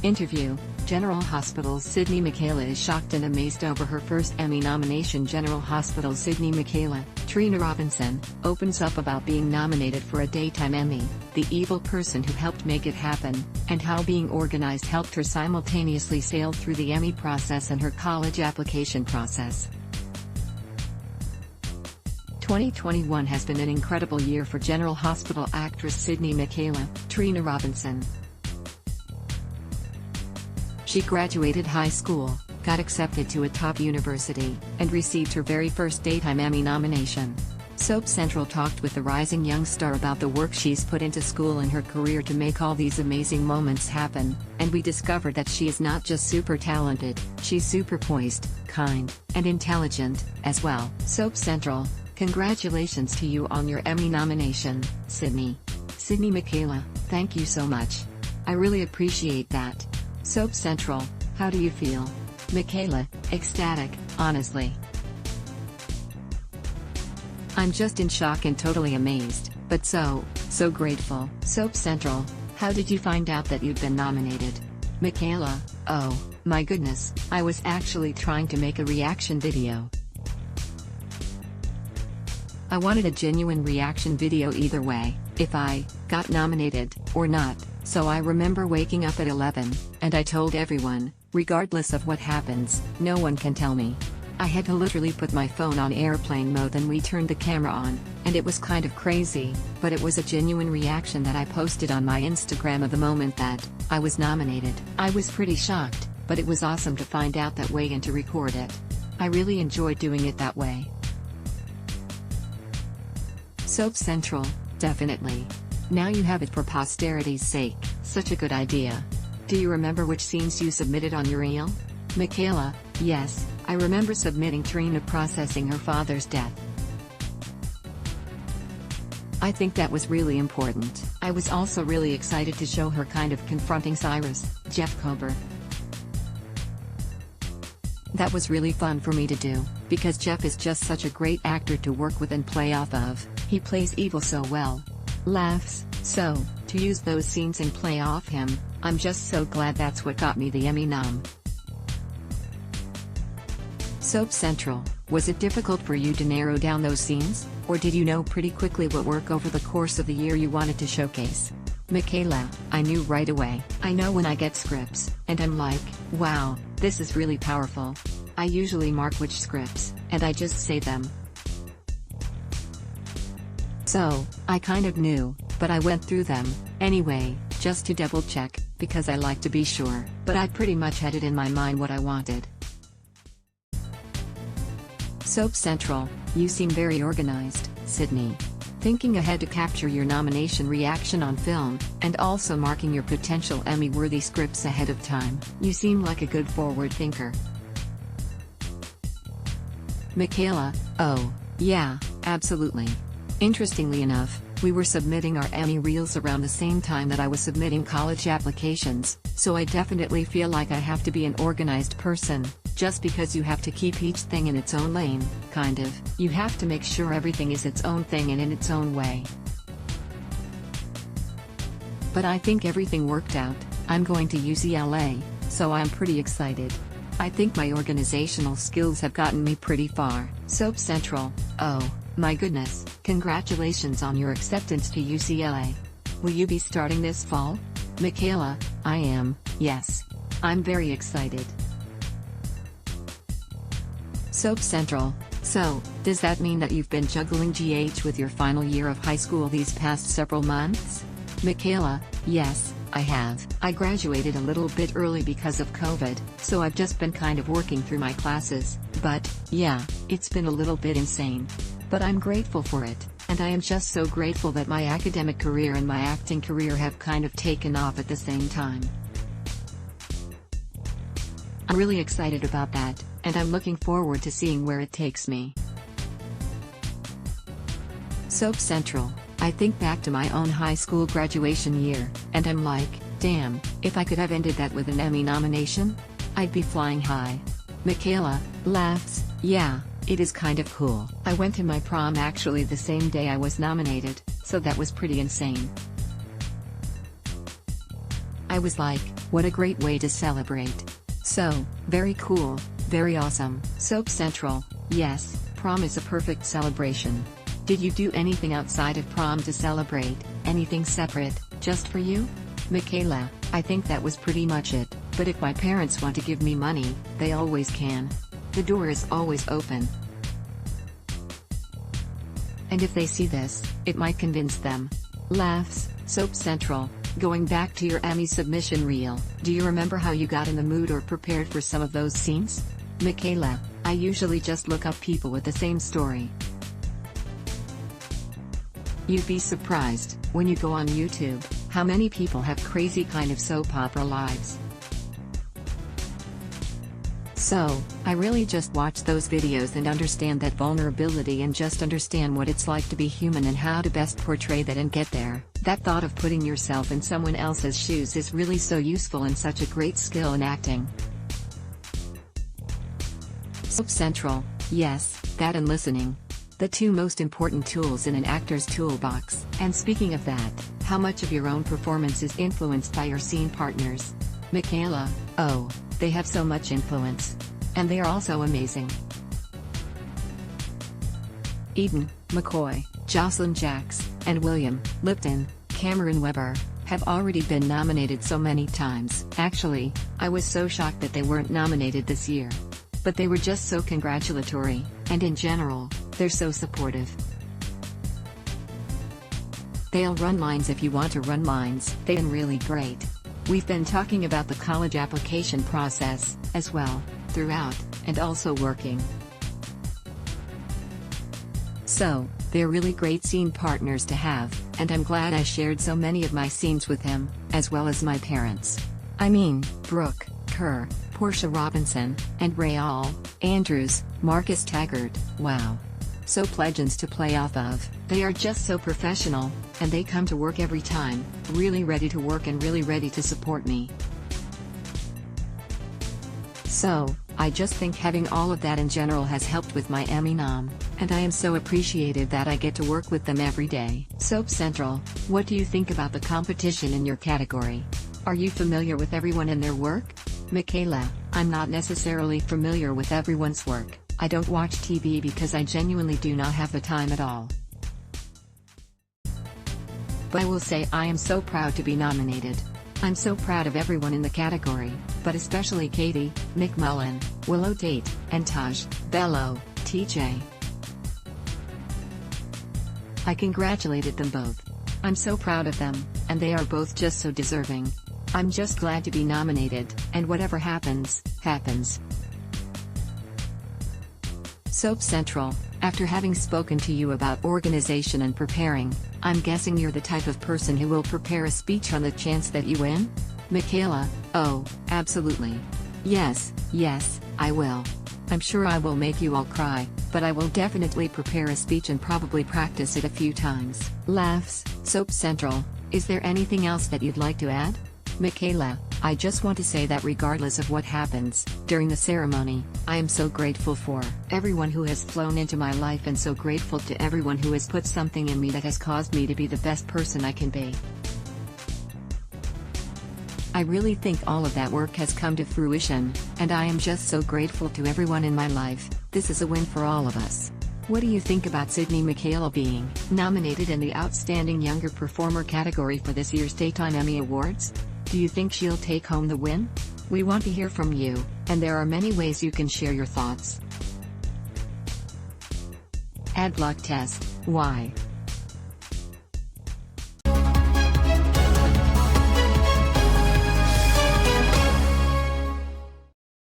Interview: General Hospital's Sydney. Mikayla is shocked and amazed over her first Emmy nomination. General Hospital's Sydney. Mikayla, Trina Robinson, opens up about being nominated for a daytime Emmy, the evil person who helped make it happen, and how being organized helped her simultaneously sail through the Emmy process and her college application process. 2021 has been an incredible year for General Hospital actress Sydney. Mikayla, Trina Robinson. She graduated high school, got accepted to a top university, and received her very first daytime Emmy nomination. Soap Central talked with the rising young star about the work she's put into school and her career to make all these amazing moments happen, and we discovered that she is not just super talented, she's super poised, kind, and intelligent, as well. Soap Central: Congratulations to you on your Emmy nomination, Sydney. Sydney. Mikayla, thank you so much. I really appreciate that. Soap Central: How do you feel? Mikayla: Ecstatic, honestly. I'm just in shock and totally amazed, but so grateful. Soap Central: How did you find out that you'd been nominated? Mikayla: Oh, my goodness, I was actually trying to make a reaction video. I wanted a genuine reaction video either way, if I got nominated or not, so I remember waking up at 11, and I told everyone, regardless of what happens, no one can tell me. I had to literally put my phone on airplane mode, then we turned the camera on, and it was kind of crazy, but it was a genuine reaction that I posted on my Instagram of the moment that I was nominated. I was pretty shocked, but it was awesome to find out that way and to record it. I really enjoyed doing it that way. Soap Central: Definitely. Now you have it for posterity's sake. Such a good idea. Do you remember which scenes you submitted on your reel? Mikayla: Yes, I remember submitting Trina processing her father's death. I think that was really important. I was also really excited to show her kind of confronting Cyrus, Jeff Kober. That was really fun for me to do, because Jeff is just such a great actor to work with and play off of. He plays evil so well. Laughs. So, to use those scenes and play off him, I'm just so glad that's what got me the Emmy nom. Soap Central: Was it difficult for you to narrow down those scenes, or did you know pretty quickly what work over the course of the year you wanted to showcase? Mikayla: I knew right away. I know when I get scripts, and I'm like, wow, this is really powerful. I usually mark which scripts, and I just say them. So, I kind of knew, but I went through them, anyway, just to double check, because I like to be sure, but I pretty much had it in my mind what I wanted. Soap Central: You seem very organized, Sydney. Thinking ahead to capture your nomination reaction on film, and also marking your potential Emmy-worthy scripts ahead of time. You seem like a good forward thinker. Mikayla: Oh, yeah, absolutely. Interestingly enough, we were submitting our Emmy reels around the same time that I was submitting college applications, so I definitely feel like I have to be an organized person, just because you have to keep each thing in its own lane, kind of. You have to make sure everything is its own thing and in its own way. But I think everything worked out. I'm going to UCLA, so I'm pretty excited. I think my organizational skills have gotten me pretty far. Soap Central: Oh, my goodness, congratulations on your acceptance to UCLA. Will you be starting this fall? Mikayla: I am, yes. I'm very excited. Soap Central: So, does that mean that you've been juggling GH with your final year of high school these past several months? Mikayla: Yes, I have. I graduated a little bit early because of COVID, so I've just been kind of working through my classes, but, yeah, it's been a little bit insane. But I'm grateful for it, and I am just so grateful that my academic career and my acting career have kind of taken off at the same time. I'm really excited about that, and I'm looking forward to seeing where it takes me. Soap Central: I think back to my own high school graduation year, and I'm like, damn, if I could have ended that with an Emmy nomination, I'd be flying high. Mikayla: Laughs. Yeah, it is kind of cool. I went to my prom actually the same day I was nominated, so that was pretty insane. I was like, What a great way to celebrate. So, very cool, very awesome. Soap Central, yes, prom is a perfect celebration. Did you do anything outside of prom to celebrate, anything separate, just for you? Mikayla, I think that was pretty much it, but if my parents want to give me money, they always can. The door is always open. And if they see this, it might convince them. Laughs. Soap Central, going back to your Emmy submission reel, do you remember how you got in the mood or prepared for some of those scenes? Mikayla, I usually just look up people with the same story. You'd be surprised, when you go on YouTube, how many people have crazy kind of soap opera lives. So, I really just watch those videos and understand that vulnerability and just understand what it's like to be human and how to best portray that and get there. That thought of putting yourself in someone else's shoes is really so useful and such a great skill in acting. Soap Central, yes, that and listening. The two most important tools in an actor's toolbox. And speaking of that, how much of your own performance is influenced by your scene partners? Mikayla, oh, they have so much influence. And they are also amazing. Eden, McCoy, Jocelyn Jacks, and William, Lipton, Cameron Weber, have already been nominated so many times. Actually, I was so shocked that they weren't nominated this year. But they were just so congratulatory, and in general, they're so supportive. They'll run lines if you want to run lines. They've been really great. We've been talking about the college application process, as well, throughout, and also working. So, they're really great scene partners to have, and I'm glad I shared so many of my scenes with him, as well as my parents. I mean, Brooke, Kerr, Portia Robinson, and Rayal Andrews, Marcus Taggart, wow. Soap legends to play off of. They are just so professional, and they come to work every time, really ready to work and really ready to support me. So, I just think having all of that in general has helped with my Emmy nom, and I am so appreciative that I get to work with them every day. Soap Central, what do you think about the competition in your category? Are you familiar with everyone and their work? Mikayla, I'm not necessarily familiar with everyone's work. I don't watch TV because I genuinely do not have the time at all. But I will say I am so proud to be nominated. I'm so proud of everyone in the category, but especially Katie, Nick Mullen, Willow Tate, and Taj Bello, TJ. I congratulated them both. I'm so proud of them, and they are both just so deserving. I'm just glad to be nominated, and whatever happens, happens. Soap Central, after having spoken to you about organization and preparing, I'm guessing you're the type of person who will prepare a speech on the chance that you win? Mikayla, oh, absolutely. Yes, I will. I'm sure I will make you all cry, but I will definitely prepare a speech and probably practice it a few times. Laughs. Soap Central, is there anything else that you'd like to add? Mikayla, I just want to say that regardless of what happens during the ceremony, I am so grateful for everyone who has flown into my life and so grateful to everyone who has put something in me that has caused me to be the best person I can be. I really think all of that work has come to fruition, and I am just so grateful to everyone in my life. This is a win for all of us. What do you think about Sydney Mikayla being nominated in the Outstanding Younger Performer category for this year's Daytime Emmy Awards? Do you think she'll take home the win? We want to hear from you, and there are many ways you can share your thoughts. Ad block test. Why?